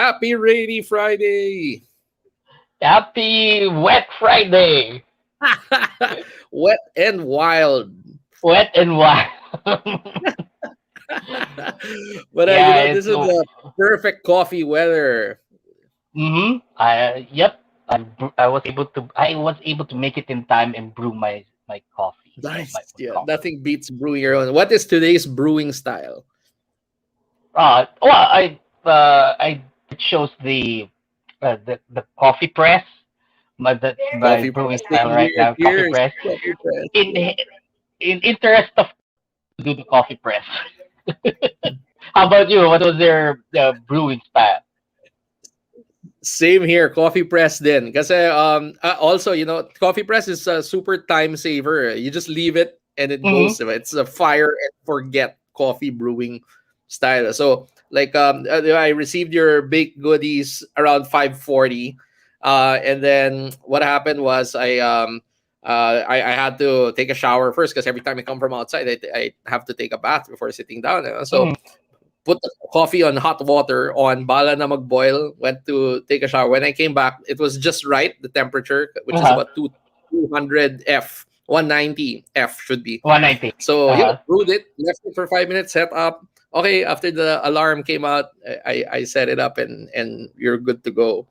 Happy Rainy Friday. Happy Wet Friday! Wet and wild. Wet and wild. But Yeah, this it's is the perfect coffee weather. Yep. I was able to make it in time and brew my coffee. So my Nice. own Yeah, coffee. nothing beats brewing your own. What is today's brewing style? Well, I it shows the coffee press. That's my Coffee brewing press. style Same right here. now. Coffee Cheers. press. Coffee press. In in interest of do the coffee press. How about you? What was your brewing style? Same here, coffee press din. Kasi also, coffee press is a super time saver. You just leave it and it Mm-hmm. goes. Diba? It's a fire and forget coffee brewing style. So like I received your baked goodies around 5:40. And then what happened was I had to take a shower first because every time I come from outside, I have to take a bath before sitting down. So put the coffee on hot water on bala na mag-boil, went to take a shower. When I came back, it was just right, the temperature, which is Uh-huh. about 200 F, 190 F should be. 190. So yeah, Uh-huh. brewed it, left it for 5 minutes, set up. Okay, after the alarm came out, I set it up and you're good to go.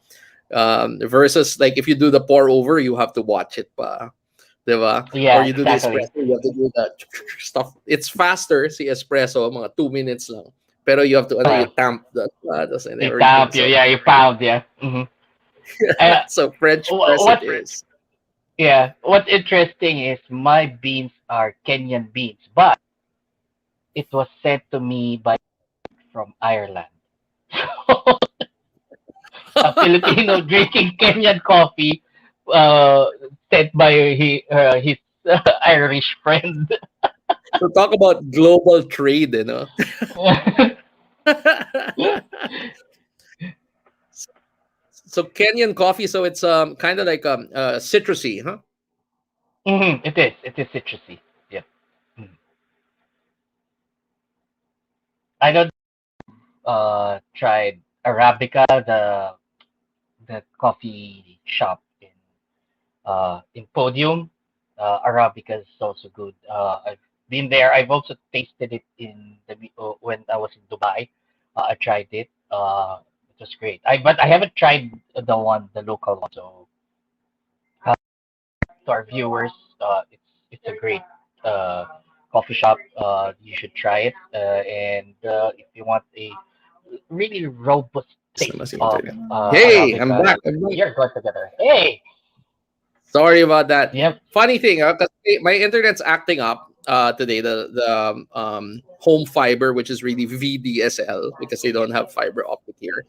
Versus like if you do the pour over, you have to watch it pa. Diba? Or Yeah, you do the exactly. espresso, you have to do the stuff. It's faster, si espresso, mga 2 minutes lang. Pero you have to, you Uh, tamp the and you everything. tap, So, yeah, you pound, yeah. Uh, so French press it what's is. yeah, what's interesting is my beans are Kenyan beans, but it was sent to me by from Ireland. A Filipino drinking Kenyan coffee, uh, sent by his Irish friend. So talk about global trade, you know. So Kenyan coffee, so it's kind of like citrusy, huh? It is citrusy. Yep. Mhm. I don't tried Arabica, the coffee shop in Podium. Arabica is also good. I've been there. I've also tasted it when I was in Dubai. I tried it. It was great. But I haven't tried the local one. So to our viewers, it's a great uh, coffee shop. You should try it. And if you want a really robust Yes, taste naman si of internet. Hey, I'm Arabica, back. I'm back. you're good together. Hey, Sorry about that. yep. Funny thing, because my internet's acting up today. The home fiber, which is really VDSL, because they don't have fiber optic here.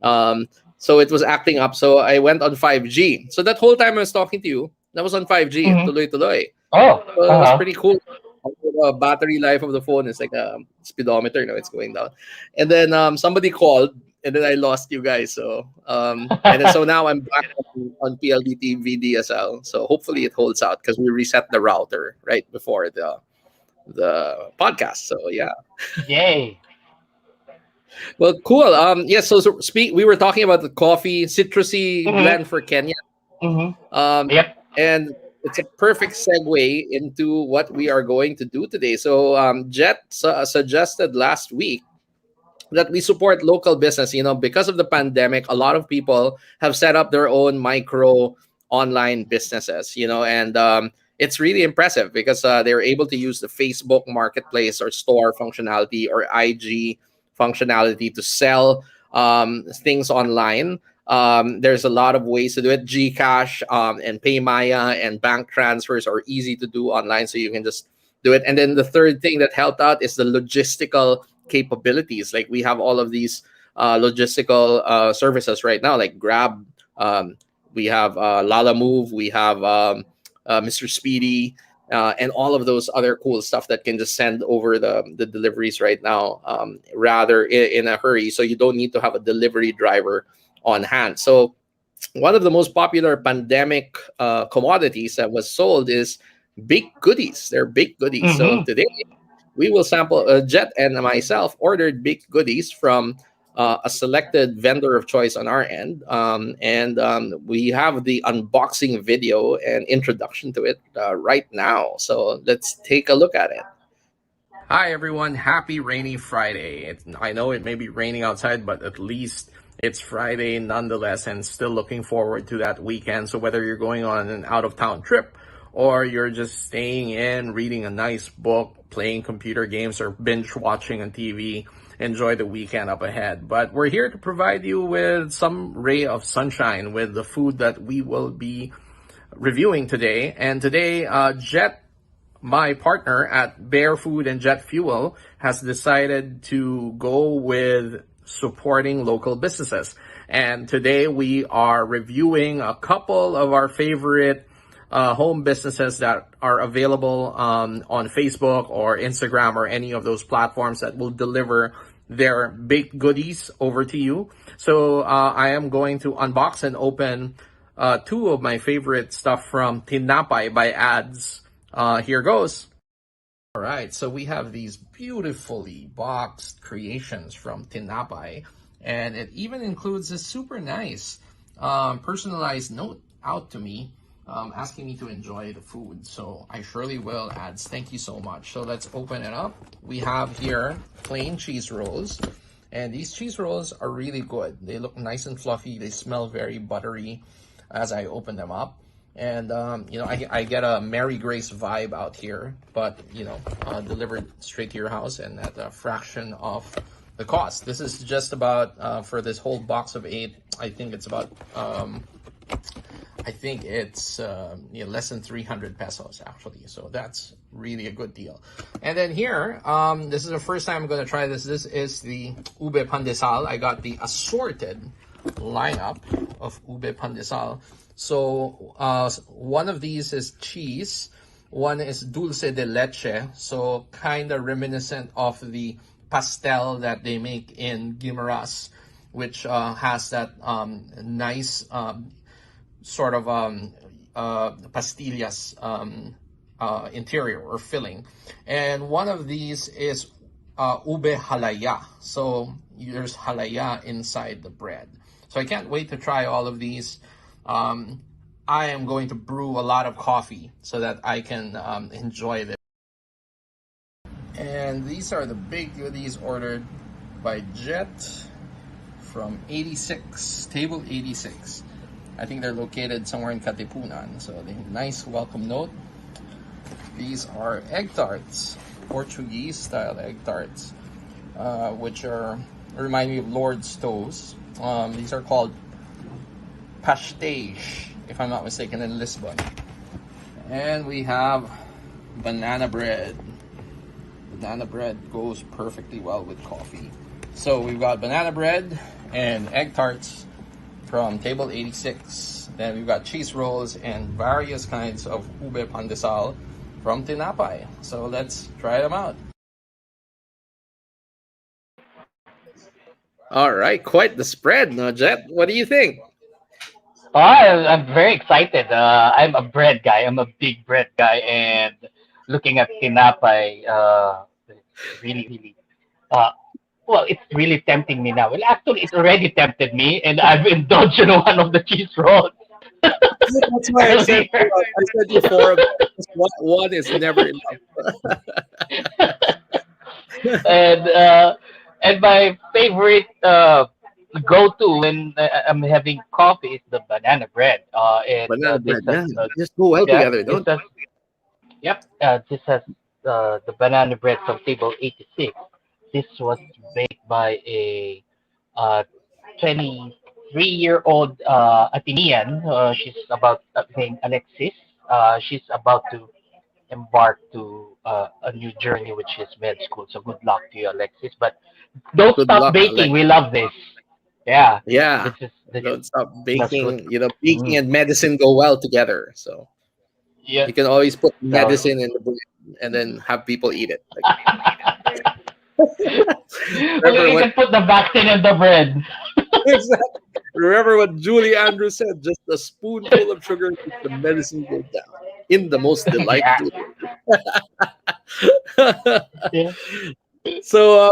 So it was acting up. So I went on 5G. So that whole time I was talking to you, that was on 5G. Hmm. Tuloy tuloy. Oh, So it was uh-huh. pretty cool. The battery life of the phone is like a speedometer. It's going down. And then somebody called, and then I lost you guys. So and then so now I'm back on PLDT VDSL. So hopefully it holds out because we reset the router right before the podcast. So yeah. Yay. Well, cool. Yes. So speak. We were talking about the coffee, citrusy Hmm. blend for Kenya. Hmm. Um, Yep. and it's a perfect segue into what we are going to do today. So, Jet suggested last week that we support local business. Because of the pandemic, a lot of people have set up their own micro online businesses. And it's really impressive because they're able to use the Facebook Marketplace or store functionality or IG functionality to sell things online. There's a lot of ways to do it. Gcash and Paymaya and bank transfers are easy to do online, so you can just do it. And then the third thing that helped out is the logistical capabilities. Like we have all of these logistical services right now, like Grab. We have Lala Move. We have Mr. Speedy. And all of those other cool stuff that can just send over the deliveries right now, rather in a hurry. So you don't need to have a delivery driver on hand. So one of the most popular pandemic commodities that was sold is baked goodies. They're baked goodies. So Hmm. today we will sample. Jet and myself ordered baked goodies from a selected vendor of choice on our end, and we have the unboxing video and introduction to it right now. So let's take a look at it. Hi everyone, happy rainy Friday. I know it may be raining outside, but at least it's Friday nonetheless, and still looking forward to that weekend. So whether you're going on an out of town trip or you're just staying in, reading a nice book, playing computer games, or binge watching on TV, enjoy the weekend up ahead. But we're here to provide you with some ray of sunshine with the food that we will be reviewing today. And today, Jet, my partner at Bear Food and Jet Fuel, has decided to go with supporting local businesses. And today we are reviewing a couple of our favorite home businesses that are available on Facebook or Instagram or any of those platforms that will deliver their baked goodies over to you. So I am going to unbox and open two of my favorite stuff from Tinapay by Ads. Here goes. All right, so we have these beautifully boxed creations from Tinapay, and it even includes a super nice personalized note out to me asking me to enjoy the food. So I surely will, Ads. Thank you so much. So let's open it up. We have here plain cheese rolls, and these cheese rolls are really good. They look nice and fluffy. They smell very buttery as I open them up. And, I get a Mary Grace vibe out here, but, delivered straight to your house and at a fraction of the cost. This is just about, for this whole box of 8, I think it's about, less than 300 pesos actually. So that's really a good deal. And then here, this is the first time I'm going to try this. This is the ube pandesal. I got the assorted lineup of ube pandesal. So one of these is cheese, one is dulce de leche, so kind of reminiscent of the pastel that they make in Guimaras, which has that nice sort of pastillas interior or filling. And one of these is ube halaya, so there's halaya inside the bread. So I can't wait to try all of these. I am going to brew a lot of coffee so that I can enjoy this. And these are the big goodies ordered by Jet from 86, table 86. I think they're located somewhere in Katipunan. So they have a nice welcome note. These are egg tarts, Portuguese style egg tarts, which remind me of Lord's toast. These are called pastéis, if I'm not mistaken, in Lisbon. And we have banana bread. Banana bread goes perfectly well with coffee. So we've got banana bread and egg tarts from table 86. Then we've got cheese rolls and various kinds of ube pandesal from Tinapay. So let's try them out. All right, quite the spread, no, Jet? What do you think? I'm very excited. I'm a bread guy. I'm a big bread guy, and looking at tinapay, really, really, uh, well, it's really tempting me now. Well, actually, it already tempted me, and I've indulged in one of the cheese rolls That's why earlier. I said you four of them. One is never enough. and and my favorite go-to when I'm having coffee is the banana bread. And Banana this bread, has yeah, just go well yeah, together, this don't has yep, this has the banana bread from table 86. This was baked by a 23-year-old Athenian. She's about named Alexis. She's about to embark to a new journey, which is med school. So good luck to you, Alexis. But don't good stop luck, baking. Alex. We love this. Yeah, Yeah, this don't stop smells good. baking. You know, baking Mm. and medicine go well together. So Yeah. you can always put So medicine in the bread and then have people eat it. Like, remember you what can put the vaccine in the bread. exactly. Remember what Julie Andrews said? Just a spoonful of sugar makes the medicine go down in the most Yeah. delightful. Yeah. So,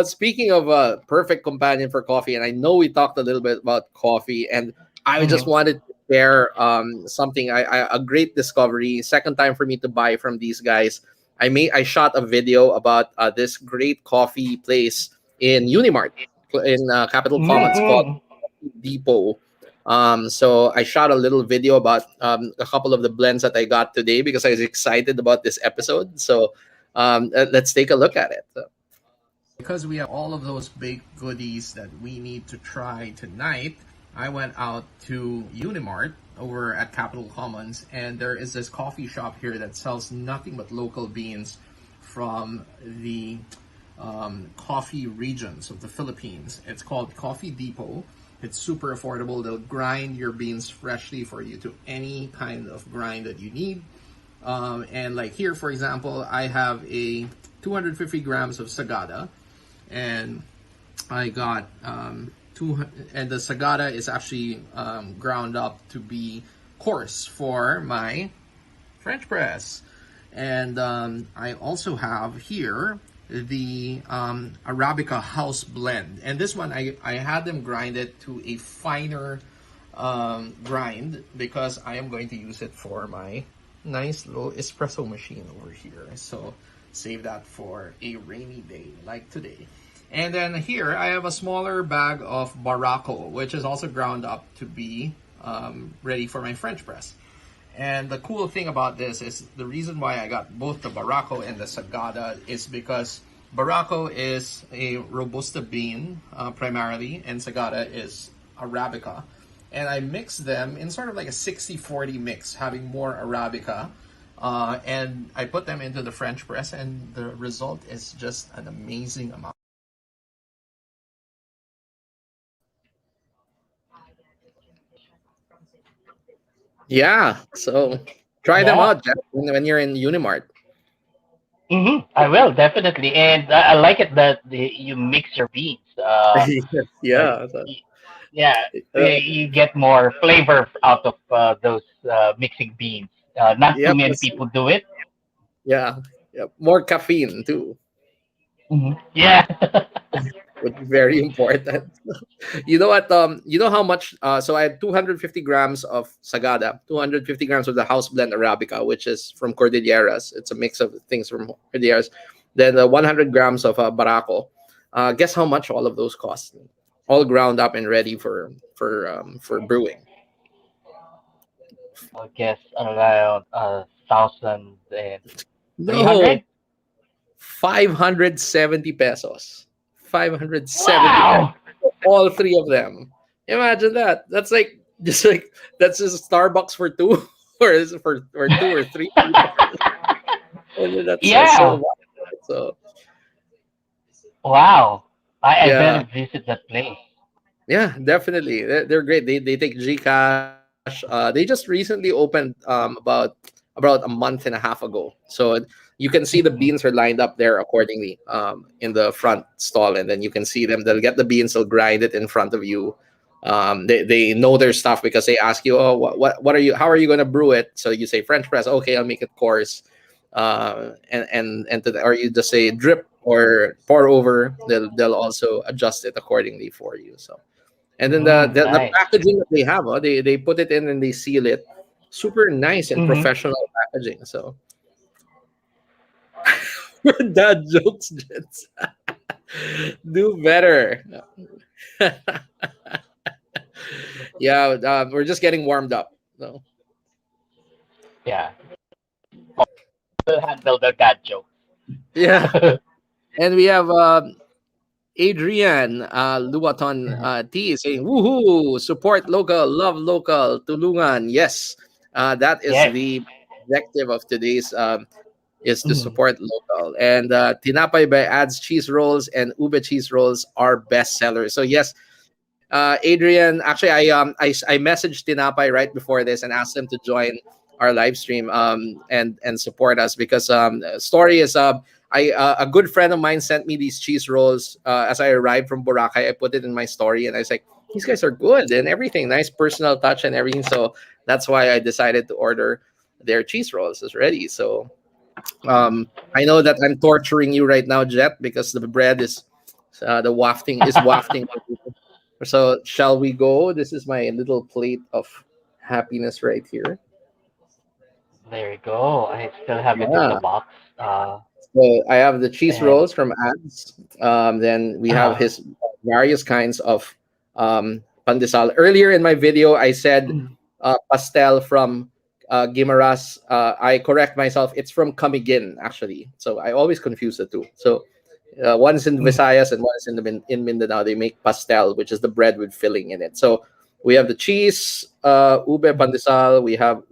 speaking of a perfect companion for coffee, and I know we talked a little bit about coffee, and I just Mhm. wanted to share something. A great discovery. Second time for me to buy from these guys. I shot a video about this great coffee place in Unimart in Capital Commons called Mm-mm. Depot. So I shot a little video about a couple of the blends that I got today because I was excited about this episode. So let's take a look at it. Because we have all of those baked goodies that we need to try tonight, I went out to Unimart over at Capital Commons, and there is this coffee shop here that sells nothing but local beans from the coffee regions of the Philippines. It's called Coffee Depot. It's super affordable. They'll grind your beans freshly for you to any kind of grind that you need. And like here, for example, I have a 250 grams of Sagada, and I got and the Sagada is actually ground up to be coarse for my French press. And I also have here the Arabica house blend. And this one, I had them grind it to a finer grind because I am going to use it for my nice little espresso machine over here. So save that for a rainy day like today. And then here I have a smaller bag of Barako, which is also ground up to be ready for my French press. And the cool thing about this is the reason why I got both the Barako and the Sagada is because Barako is a Robusta bean primarily, and Sagada is Arabica. And I mix them in sort of like a 60-40 mix, having more Arabica. And I put them into the French press, and the result is just an amazing amount. Yeah, so try them Yeah. out, Jeff, when you're in Unimart. I will definitely, and I like it that you mix your beans. Like, Yeah. So, yeah, uh, you get more flavor out of those mixing beans. Not too yep. many people do it. Yeah. Yep. More caffeine too, Yeah. which is very important. You know what? You know how much? So I had 250 grams of Sagada, 250 grams of the house blend Arabica, which is from Cordilleras. It's a mix of things from Cordilleras. Then 100 grams of Barako. Guess how much all of those cost? All ground up and ready for brewing. I guess around 1,300. No, 570 pesos. 570 pesos. Wow. All three of them. Imagine that. That's like just like that's just Starbucks for two, or is it for two or three people? And that's so Yeah. much. So Wow. I yeah, better visit that place. yeah, definitely. They're great. They take Gcash. They just recently opened about a month and a half ago. So you can see the beans Mhm. are lined up there accordingly in the front stall, and then you can see them. They'll get the beans, they'll grind it in front of you. They know their stuff because they ask you, oh, what are you? How are you going to brew it? So you say French press. Okay, I'll make it coarse. Or you just say drip or pour over. They'll also adjust it accordingly for you. So and then the Nice. packaging that they have, they put it in and they seal it, super nice and Hmm. professional packaging. So dad jokes, Jets. Do better. Yeah, we're just getting warmed up. So Yeah. We'll handle the dad joke. yeah, and we have Adrian Luaton T is saying, "Woohoo! Support local, love local, tulungan." Yes, that is Yes. the objective of today's is to Mhm. support local. And Tinapay by Ads cheese rolls and Ube cheese rolls are best sellers. So yes, Adrian, actually I messaged Tinapay right before this and asked him to join our live stream and support us because story is a good friend of mine sent me these cheese rolls as I arrived from Boracay. I put it in my story and I was like, these guys are good and everything, nice personal touch and everything. So that's why I decided to order their cheese rolls is ready. So I know that I'm torturing you right now, Jet, because the bread is the wafting is wafting. So shall we go? This is my little plate of happiness right here. There you go. I still have it in the Yeah. box. So I have the cheese And rolls from Ads. Then we have uh, his various kinds of pandesal. Earlier in my video, I said pastel from Guimaras. I correct myself. It's from Camiguin, actually. So I always confuse the two. So one is in mm, Visayas and one is in in Mindanao. They make pastel, which is the bread with filling in it. So we have the cheese, ube pandesal. We have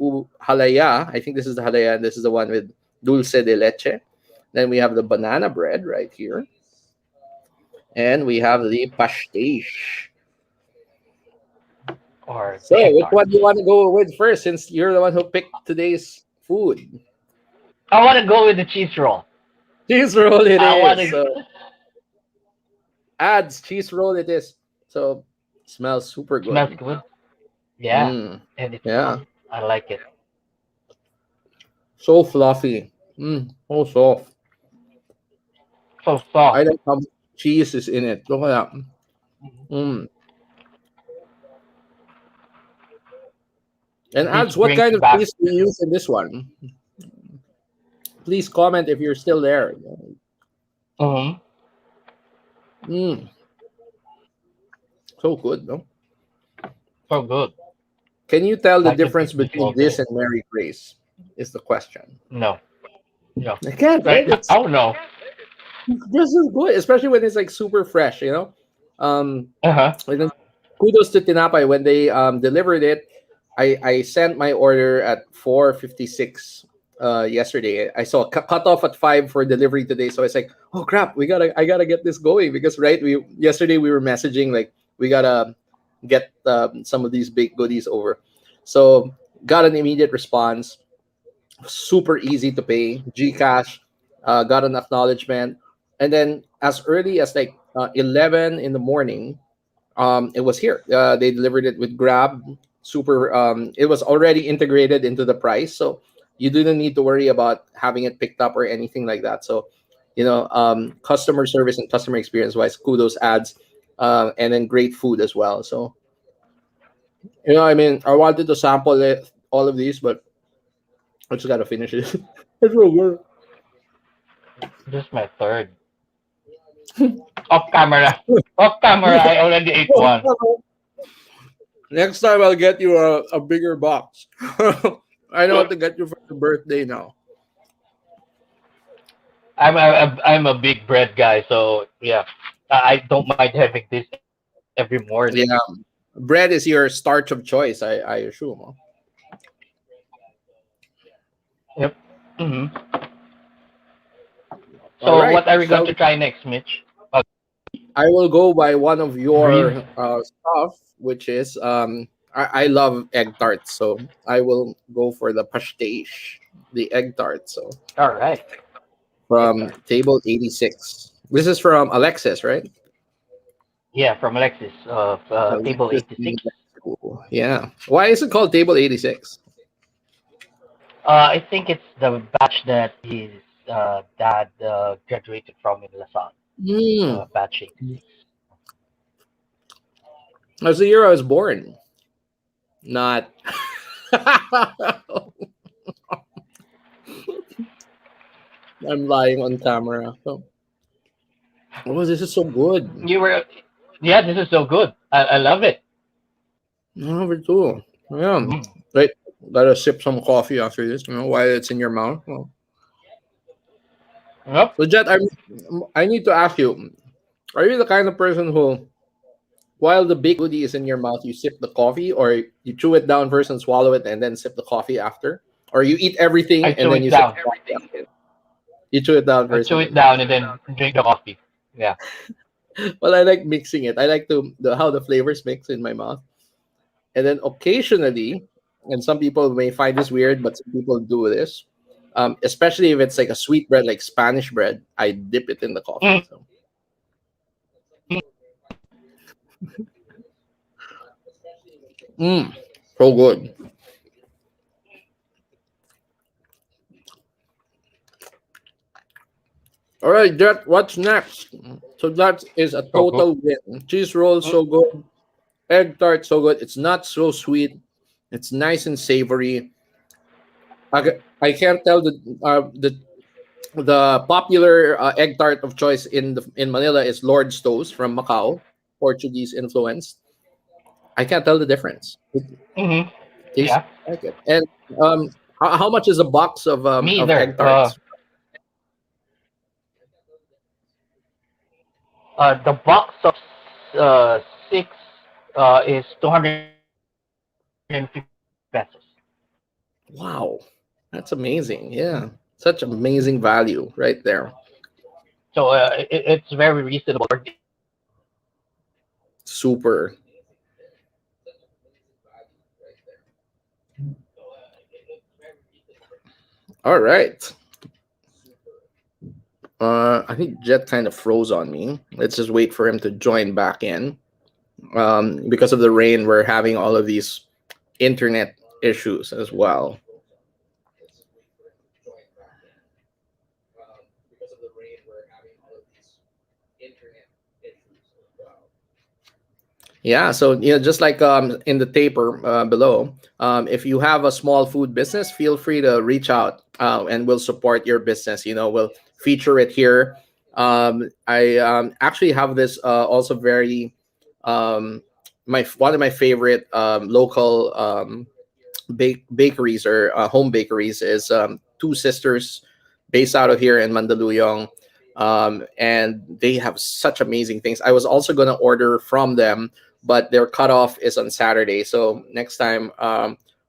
halaya. I think this is the halaya, and this is the one with dulce de leche. Then we have the banana bread right here, and we have the pastiche. or So, the egg which one tarts. do you want to go with first, since you're the one who picked today's food? I want to go with the cheese roll. Cheese roll it I want is. to. So, Ads cheese roll it is. So, smells super Smells good. good. Yeah, Mm, and it's yeah, soft. I like it. so fluffy. So soft. So I soft. like how much cheese is in it. Look at that. Mm. And This Ads, what brings kind of back. cheese do you use in this one? Please comment if you're still there. Hmm. Mm, so good, no? So good. Can you tell the I could difference eat this between all this day. and Mary Grace? Is the question. No, no. I can't, right? Right It's now, no. just as good, especially when it's like super fresh, you know? Uh huh. And then kudos to Tinapay when they delivered it. I sent my order at 4:56 yesterday. I saw cut off at 5 for delivery today, so I was like, oh crap, I gotta get this going, because right, we yesterday we were messaging like we gotta get some of these big goodies over. So got an immediate response, super easy to pay, Gcash, got an acknowledgement, and then as early as like 11 in the morning, it was here. They delivered it with Grab. Super. It was already integrated into the price, so you didn't need to worry about having it picked up or anything like that. So, customer service and customer experience wise, kudos Ads, and then great food as well. So, I mean, I wanted to sample it, all of these, but I just gotta finish it. It's so good. This is my third. Off camera. Off camera. I already ate one. Next time I'll get you a bigger box. I know what to get you for your birthday now. I'm a big bread guy, so yeah, I don't mind having this every morning. Yeah, bread is your starch of choice, I assume. Huh? Yep. Hmm. All So right, what are we going shall to we? try next, Mitch? I will go by one of Green. your stuff, which is I love egg tarts, so I will go for the pastiche, the egg tart. So All right. Egg from tart. table 86. This is from Alexis, right? Yeah, from Alexis of table Alexis 86. Elementary School. Yeah. Why is it called table 86? I think it's the batch that his dad graduated from in Lasalle. Hmm. Batch 86. That's the year I was born. Not. I'm lying on camera. So, oh, this is so good. You were, yeah, this is so good. I love it. Number two. Yeah. Mm. Right. Gotta sip some coffee after this, while it's in your mouth. Well, Yep. so, Jet, I need to ask you, are you the kind of person who, while the big goodie is in your mouth, you sip the coffee, or you chew it down first and swallow it and then sip the coffee after? Or you eat everything I and chew then it you sip down. the coffee after? You chew it down I first chew and it then sip. down and then drink the coffee. Yeah. Well, I like mixing it. I like how the flavors mix in my mouth. And then occasionally, and some people may find this weird, but some people do this. Especially if it's like a sweet bread, like Spanish bread, I dip it in the coffee. Mm. So, mm, so good. All right, Jet, what's next? So that is a Oh, total win. Cheese roll oh. so good, egg tart so good. It's not so sweet. It's nice and savory. I can't tell the popular egg tart of choice in Manila is Lord Stowe's from Macau, Portuguese influenced. I can't tell the difference. It Mm-hmm. tastes Yeah, like it. And how much is a box me of either. egg tarts? The box of six is 250 pesos. Wow, that's amazing. Yeah, such amazing value right there. So it's very reasonable. Super. All right. I think Jet kind of froze on me. Let's just wait for him to join back in. Because of the rain, we're having all of these internet issues as well. Yeah, so just like in the taper below, if you have a small food business, feel free to reach out and we'll support your business. We'll feature it here. I actually have this also very um, my one of my favorite local bakeries or home bakeries is Two Sisters, based out of here in Mandaluyong. And they have such amazing things. I was also going to order from them, but their cutoff is on Saturday. So next time,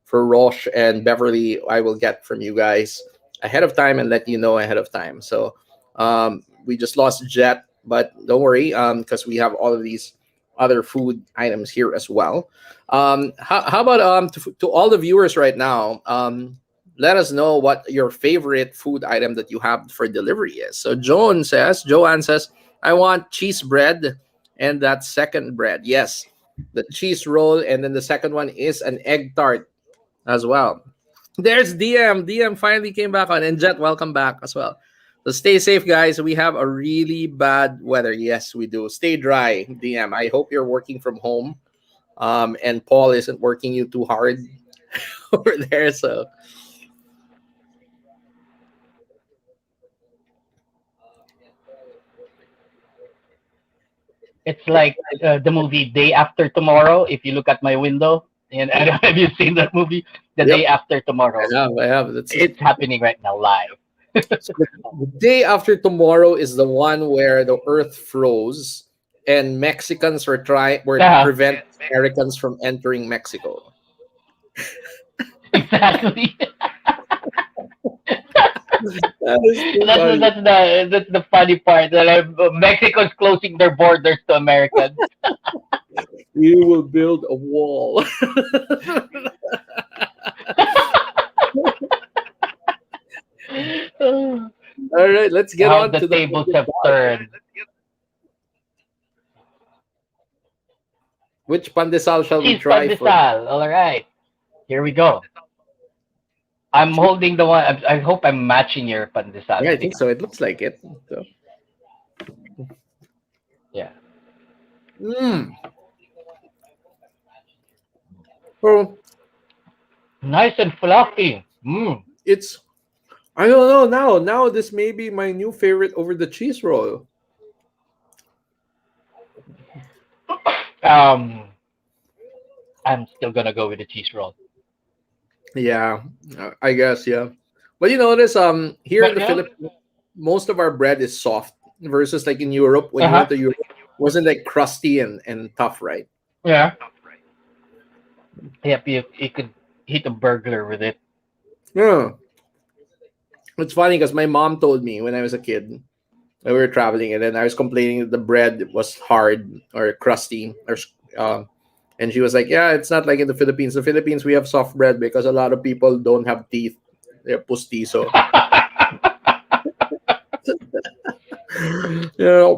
for Roche and Beverly, I will get from you guys ahead of time and let you know ahead of time. So we just lost Jet, but don't worry, because we have all of these other food items here as well. How about to all the viewers right now? Let us know what your favorite food item that you have for delivery is. So Joanne says, I want cheese bread and that second bread. Yes, the cheese roll, and then the second one is an egg tart as well. There's DM. DM finally came back on, and Jet, welcome back as well. So stay safe, guys. We have a really bad weather. Yes, we do. Stay dry, DM. I hope you're working from home, and Paul isn't working you too hard over there. So It's like the movie Day After Tomorrow. If you look at my window, and I don't know if you've seen that movie, The yep, Day After Tomorrow. I have. It's happening right now live. So the day after tomorrow is the one where the Earth froze, and Mexicans were Yeah, prevent Americans from entering Mexico. exactly. That is too that's funny. that's the funny part that Mexico's closing their borders to Americans. You will build a wall. All right, let's get How on the to the tables have turned. which pandesal shall we Cheese try first? pandesal. All right, here we go. I'm holding the one. I hope I'm matching your Yeah, pandesal I stick. think so. It looks like it. So, Yeah. mm. Oh, Nice and fluffy. Mm. it's I don't know now. Now this may be my new favorite over the cheese roll. Um, I'm still gonna go with the cheese roll. Yeah, I guess yeah. But you notice here in But the no, Philippines, most of our bread is soft versus like in Europe. When uh you huh. went to Europe, it wasn't like crusty and tough, right? Yeah. Yep. You could hit a burglar with it. Yeah. It's funny because my mom told me when I was a kid, we were traveling, and then I was complaining that the bread was hard or crusty, and she was like, "Yeah, it's not like in the Philippines. The Philippines we have soft bread because a lot of people don't have teeth. They're pustiso."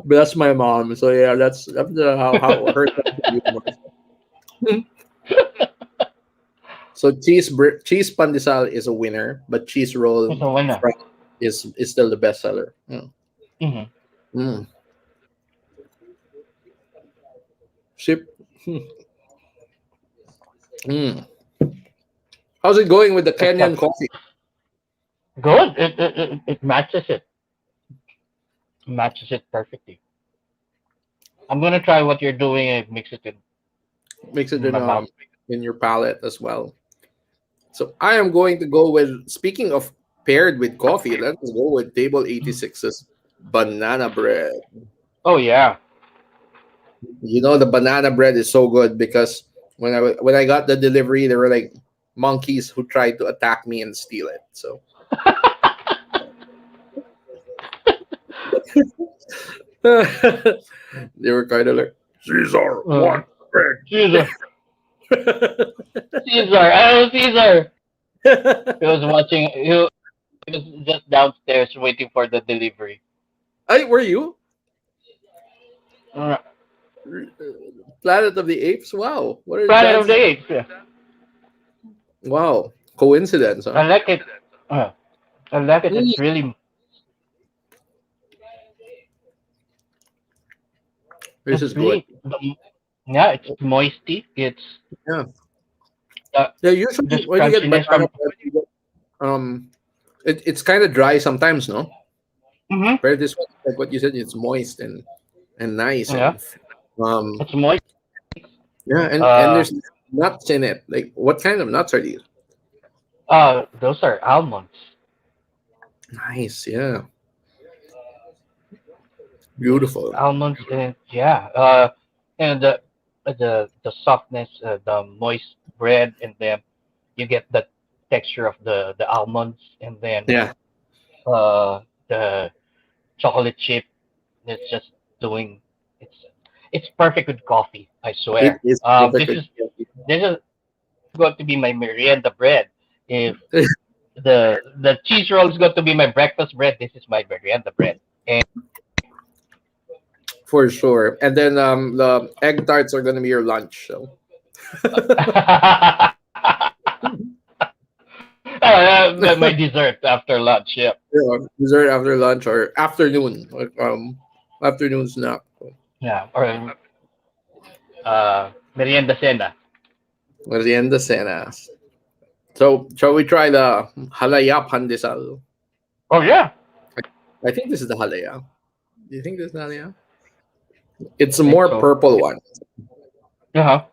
Bless my mom. So yeah, that's how her sense of humor is. So cheese pandesal is a winner, but cheese roll It's a winner. fry is still the best seller. Yeah. Hmm. Mm. Ship. Mm. How's it going with the It's Kenyan coffee? good. It matches it perfectly. I'm gonna try what you're doing and mix it Makes it in my mouth. in your palate as well. So I am going to go with, speaking of paired with coffee, let's go with Table 86's banana bread. Oh yeah. You know, the banana bread is so good because when I got the delivery, there were like monkeys who tried to attack me and steal it. So they were kind of like, Caesar, Uh, what bread? Caesar, Caesar, oh Caesar. He was watching. He was just downstairs waiting for the delivery. Hey, were you Uh, Planet of the Apes? Wow, what are the Planet of the chances? Apes. Yeah. Wow, coincidence, huh? I like it. Uh, I like it. Mm, It's really. this It's is good. really. Yeah, it's moisty. It's Yeah, uh, yeah. this Usually, when you get crunchiness banana from. bread, it's kind of dry sometimes, no? Hmm. But this one, like what you said, it's moist and nice Yeah, and um it's moist. yeah, and Uh, there's nuts in it. Like what kind of nuts are these? those are almonds. Nice, yeah, Those beautiful. almonds and yeah. And the softness, the moist bread, and then you get the texture of the almonds, and then Yeah, uh the chocolate chip. It's just doing. It's it's perfect with coffee. I it swear. is perfect. This is going to be my merienda bread. If the cheese roll is going to be my breakfast bread, this is my merienda bread. And For sure. And then the egg tarts are gonna be your lunch. So my dessert after lunch. Yep. yeah, dessert after lunch or afternoon, like afternoon snack. Yeah. Or merienda cena. Merienda cenas. So shall we try the halaya pandesal? Oh yeah. I think this is the halaya. Do you think this is the halaya? It's a I think more so. purple one. Uh huh.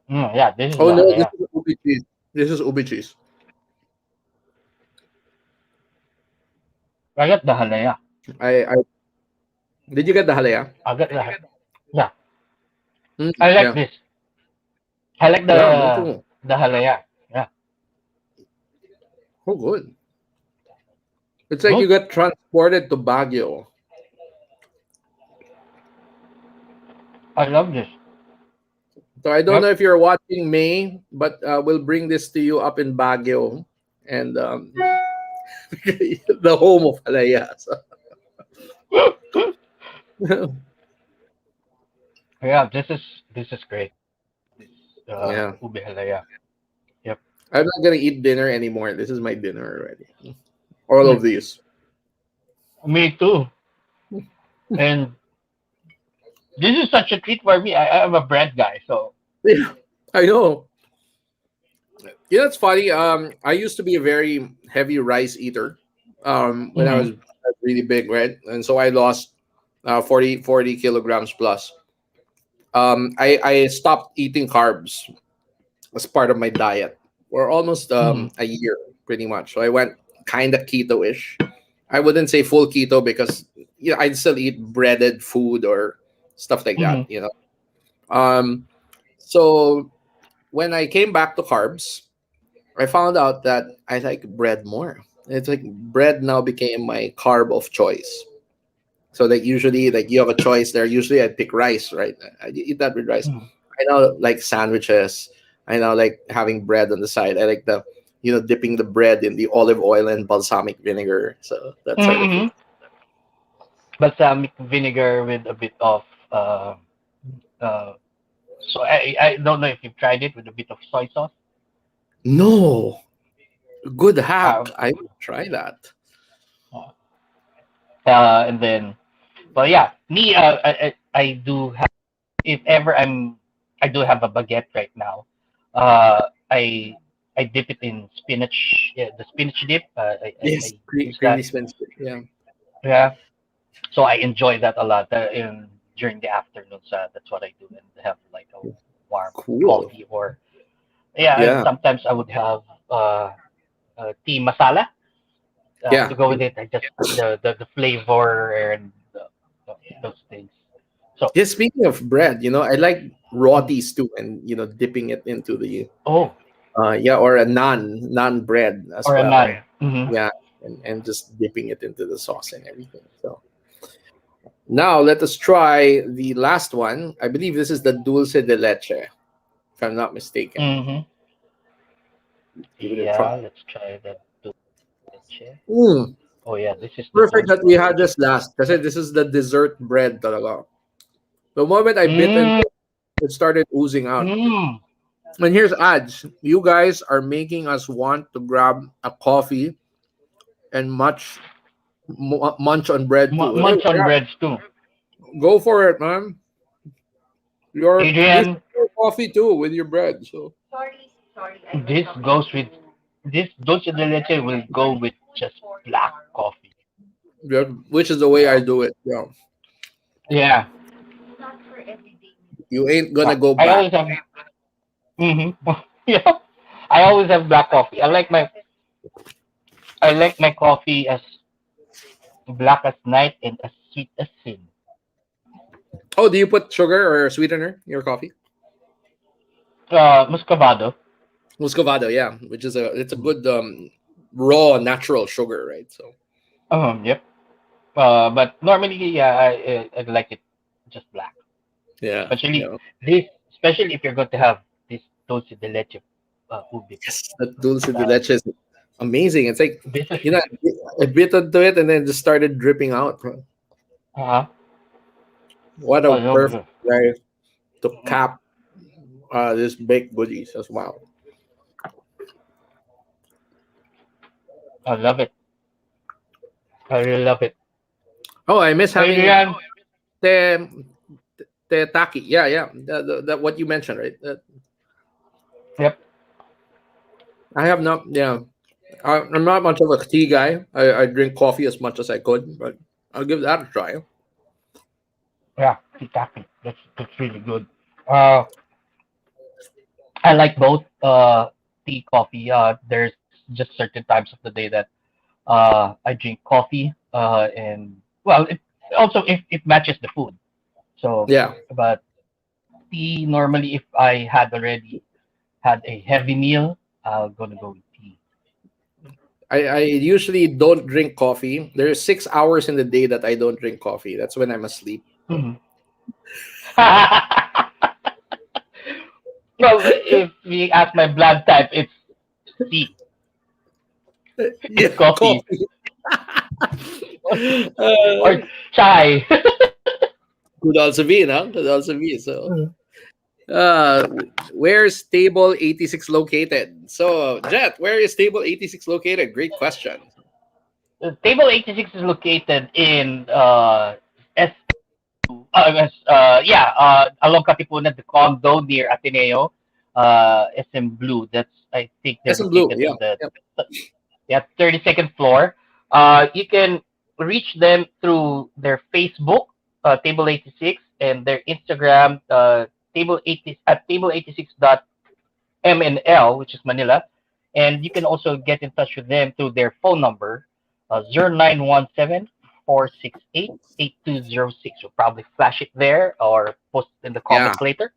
Yeah. This is Oh no, this the is ubi cheese. This is ubi cheese. I got the halaya. I did you get the halaya? I got the yeah. Mm, I like yeah, this. I like yeah, me too. the halaya. Yeah. Oh, good. It's like Oh, you got transported to Baguio. I love this. So I don't know Yep. if you're watching May, but we'll bring this to you up in Baguio and the home of halaya. So, Yeah. This is great. This yeah, ube halaya. Yep. I'm not gonna eat dinner anymore. This is my dinner already. All Mm, of these. me too. And this is such a treat for me. I'm a bread guy, so. Yeah, I know. You know, it's funny. I used to be a very heavy rice eater. When I Hmm. was really big, right? And so I lost 40 kilograms plus. I stopped eating carbs as part of my diet for almost Hmm. a year, pretty much. So I went kind of keto-ish. I wouldn't say full keto because I'd still eat breaded food or stuff like that. Hmm. So when I came back to carbs, I found out that I like bread more. It's like bread now became my carb of choice. So like usually like you have a choice there. Usually I pick rice, right? I eat that with rice. Hmm. I now like sandwiches. I now like having bread on the side. I like the dipping the bread in the olive oil and balsamic vinegar. So that sort of thing. Hmm. Balsamic vinegar with a bit of uh, uh, So I don't know if you've tried it with a bit of soy sauce. No, good hack. Um, I will try that. and then, but yeah, me, I do have, if ever I do have a baguette right now. I dip it in spinach, yeah, the spinach dip. Yes, I creamy, use creamy that. spinach. Yeah, Yeah, so I enjoy that a lot. In during the afternoons, that's what I do, and have like a warm cool. coffee, or yeah, and Yeah, sometimes I would have tea masala yeah. to go with it. I just the flavor and those things. So, Yeah, speaking of bread, I like mm, rotis too, and dipping it into the oh, yeah, or a naan bread as or a well. naan. Hmm. Yeah, and just dipping it into the sauce and everything. So now let us try the last one. I believe this is the dulce de leche, if I'm not mistaken. Hmm. Give it a try. Yeah, let's try the dulce. Mm, Oh yeah, this is the perfect dulce that we de had leche. this last kasi this is the dessert bread talaga. The moment I bit into Mm, it, it started oozing out. mm. And here's ads. You guys are making us want to grab a coffee and munch on bread too. Hey, Munch on yeah, breads too. go for it, man. You should Adrian, do coffee too with your bread. So this goes with this dulce de leche will go with just black coffee. yeah, which is the way I Yeah, do it. Yeah, yeah. you ain't gonna go I back. always have. Hmm. Yeah, I always have black coffee. I like my coffee as black as night and as sweet as sin. Oh, do you put sugar or sweetener in your coffee? Muscovado. Muscovado, yeah, which is it's a good raw natural sugar, right? So Yep. But normally, yeah, I like it just black. yeah, Especially yeah. this, especially if you're going to have this dulce de leche ube. Yes, that dulce de Uh, leche is amazing. It's like this is, you know, I bit into it and then just started dripping out. uh, What a I love perfect it. way to cap this baked goodies as well. I love it. I really love it. Oh, I miss having Adrian, the the taki. Yeah, yeah. That what you mentioned, right? yep. I have not. Yeah, I'm not much of a tea guy. I drink coffee as much as I could, but I'll give that a try. Yeah, exactly. That's really good. Uh, I like both tea, coffee. There's just certain times of the day that I drink coffee, and well, it also if it matches the food. So, Yeah, but tea normally, if I had already had a heavy meal, I'm gonna go with tea. I usually don't drink coffee. There's 6 hours in the day that I don't drink coffee. That's when I'm asleep. So. Mhm. Well, if you ask my blood type, it's tea. Yeah, Coffee coffee. or uh, chai. could also be, no? Could also be. So, uh, where's Table 86 located? So, Jet, where is Table 86 located? Great question. Table 86 is located in S yeah, along Katipunan, the condo near Ateneo, SM Blue. That's, I think they're SM Blue, located yeah. in the, Yep. yeah, 32nd floor. You can reach them through their Facebook, Table 86, and their Instagram, Table 80 at Table 86 dot MNL, which is Manila. And you can also get in touch with them through their phone number, 0917 We'll probably flash it there or post it in the Yeah. comments later.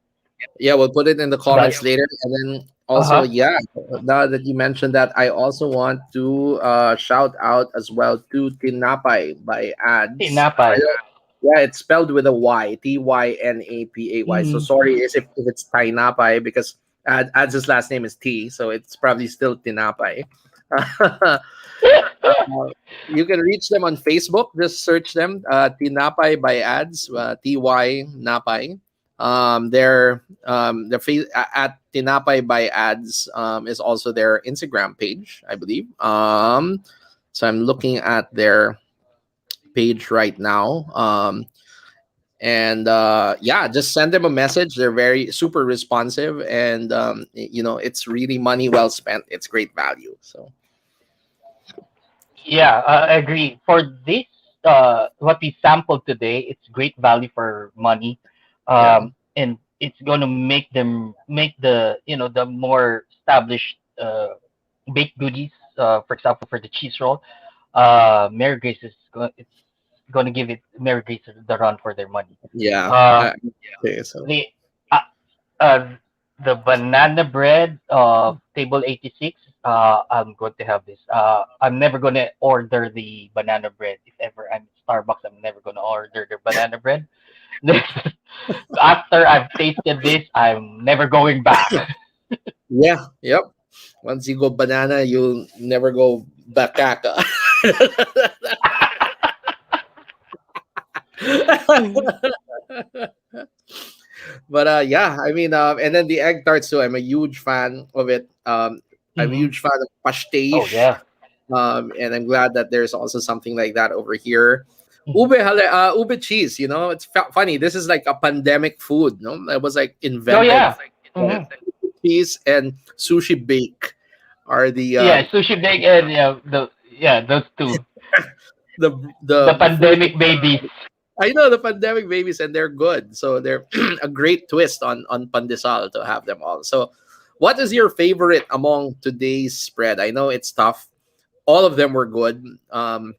Yeah, we'll put it in the But comments later. And then also, uh-huh. yeah, now that you mentioned that, I also want to shout out as well to Tinapay by ads. Tinapay. Yeah, it's spelled with a Y, Tynapay. So Mm. sorry if it's Tinapay because ads' last name is T, so it's probably still Tinapay. You can reach them on Facebook. Just search them, Tinapay by ads, Ty Napay. At Tinapay by Ads is also their Instagram page, I believe. So I'm looking at their page right now. And yeah, just send them a message. They're very super responsive, and it's really money well spent. It's great value. So Yeah, I agree. For this, what we sampled today, it's great value for money, yeah, and it's gonna make the the more established baked goodies. For example, for the cheese roll, Mary Grace it's gonna give it Mary Grace the run for their money. yeah. Uh, Okay, so the uh, uh, the banana bread of table 86. I'm going to have this. I'm never going to order the banana bread. If ever I'm at Starbucks, I'm never going to order the banana bread. After I've tasted this, I'm never going back. yeah, yep. Once you go banana, you'll never go bakaka. But yeah, I mean, and then the egg tarts too. I'm a huge fan of it. I'm a Hmm. huge fan of Oh pastéis. yeah. And I'm glad that there's also something like that over here. Mhm. Ube cheese. It's funny. This is like a pandemic food. No, it was like Oh invented. yeah. Hmm. Cheese and sushi bake are the Yeah, sushi bake and those two. the The the food. pandemic babies. I know the pandemic babies, and they're good. So they're a great twist on pandesal to have them all. So, what is your favorite among today's spread? I know it's tough. All of them were good. All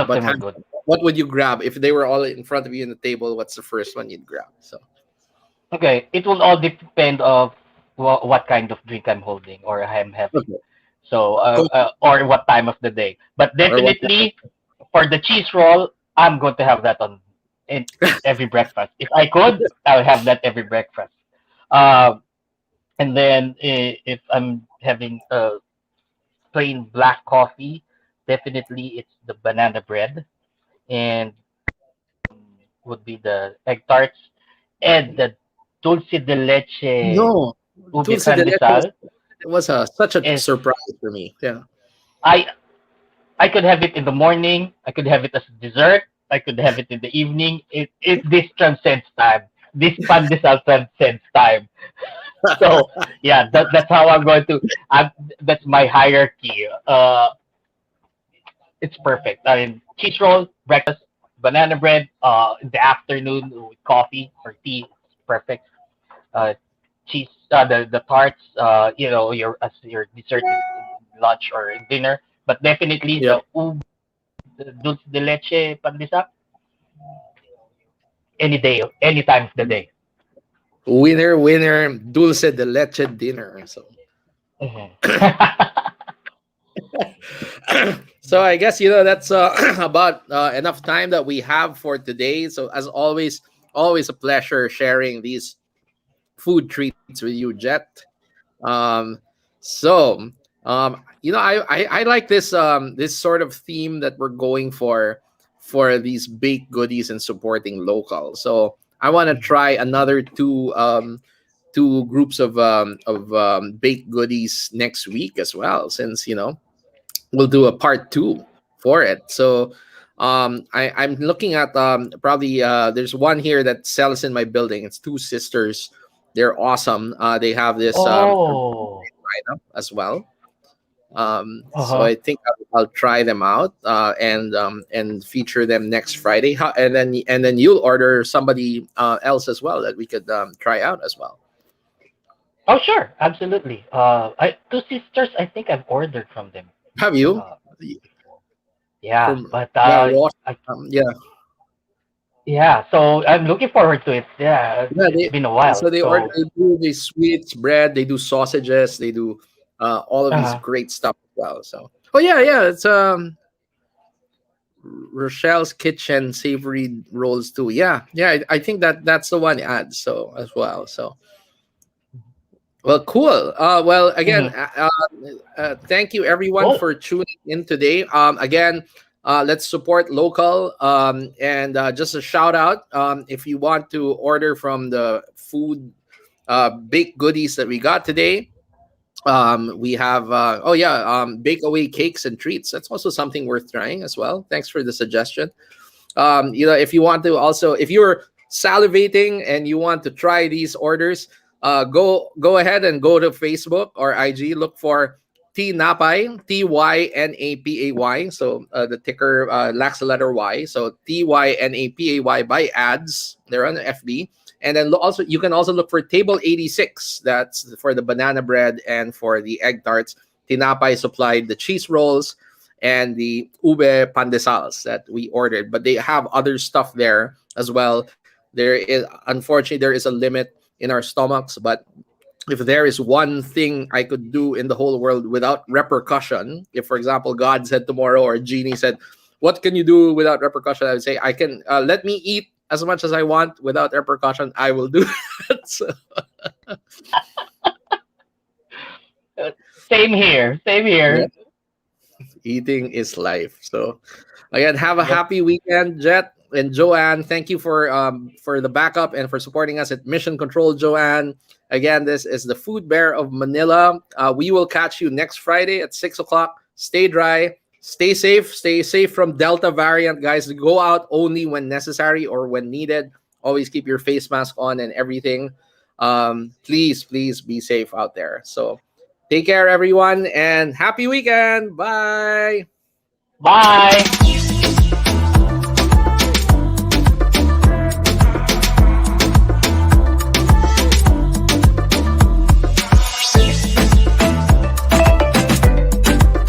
of But them are good. what would you grab if they were all in front of you on the table? What's the first one you'd grab? So, Okay, it will all depend of what kind of drink I'm holding or I'm having. okay. So, Cool. or what time of the day. But Or what? definitely for the cheese roll, I'm going to have that on in every breakfast. If I could, I'll have that every breakfast. Um, and then if I'm having plain black coffee, definitely it's the banana bread and would be the egg tarts and the dulce de leche No, ube dulce de leche pandesal was such a is surprise for me. Yeah. I I could have it in the morning. I could have it as dessert. I could have it in the evening. It this transcends time. This pandesal transcends time. So yeah, that's how I'm going to. That's my hierarchy. It's perfect. I mean, cheese roll, breakfast, banana bread. In the afternoon with coffee or tea, it's perfect. Uh, cheese, the tarts. Your as your dessert in lunch or in dinner. But definitely Yep. the dulce de leche pandesal any day, any time of the day. Winner, winner, dulce de leche dinner. So. Mhm. So I guess that's about enough time that we have for today. So as always, always a pleasure sharing these food treats with you, Jet. Um, so I like this sort of theme that we're going for these baked goodies and supporting local. So I want to try another two groups of baked goodies next week as well, since we'll do a part two for it. So I'm looking at probably there's one here that sells in my building. It's Two Sisters. They're awesome. They have this Oh, lineup as well. uh So huh. I think I'll try them out and feature them next Friday. And then you'll order somebody else as well that we could try out as well. Oh, sure, absolutely. Two sisters. I think I've ordered from them. Have you Uh, before. Yeah, from but yeah Ross? I Yeah. yeah. So I'm looking forward to it. Yeah, Yeah, it's been a while. So they do the sweets, bread, they do sausages, they do all of these uh, great stuff as well. So, oh yeah, yeah, it's Rochelle's Kitchen savory rolls too. Yeah, yeah, I think that's the one ad so as well. So, well, cool. Well, again, mhm. thank you everyone Cool. for tuning in today. Again, Let's support local. And just a shout out, if you want to order from the food baked goodies that we got today. We have bake away cakes and treats. That's also something worth trying as well. Thanks for the suggestion. If you want to also, if you're salivating and you want to try these orders, go ahead and go to Facebook or IG. Look for T Napay, TYNAPAY. So the ticker lacks the letter Y. So TYNAPAY by ads. They're on the FB. And then also you can also look for Table 86. That's for the banana bread and for the egg tarts. Tinapay supplied the cheese rolls and the ube pandesals that we ordered, but they have other stuff there as well. There is, unfortunately, there is a limit in our stomachs, but if there is one thing I could do in the whole world without repercussion, if, for example, God said tomorrow or Genie said, what can you do without repercussion? I would say, I can let me eat as much as I want without repercussion. I will do that. So, Same here. Same yeah, here. eating is life. So, again, have a Yep. happy weekend, Jet and Joanne. Thank you for the backup and for supporting us at Mission Control, Joanne. Again, this is the Food Bear of Manila. We will catch you next Friday at 6 o'clock. Stay dry, stay safe, from Delta variant, guys. Go out only when necessary or when needed. Always keep your face mask on and everything. Please be safe out there. So take care, everyone, and happy weekend. Bye. Bye.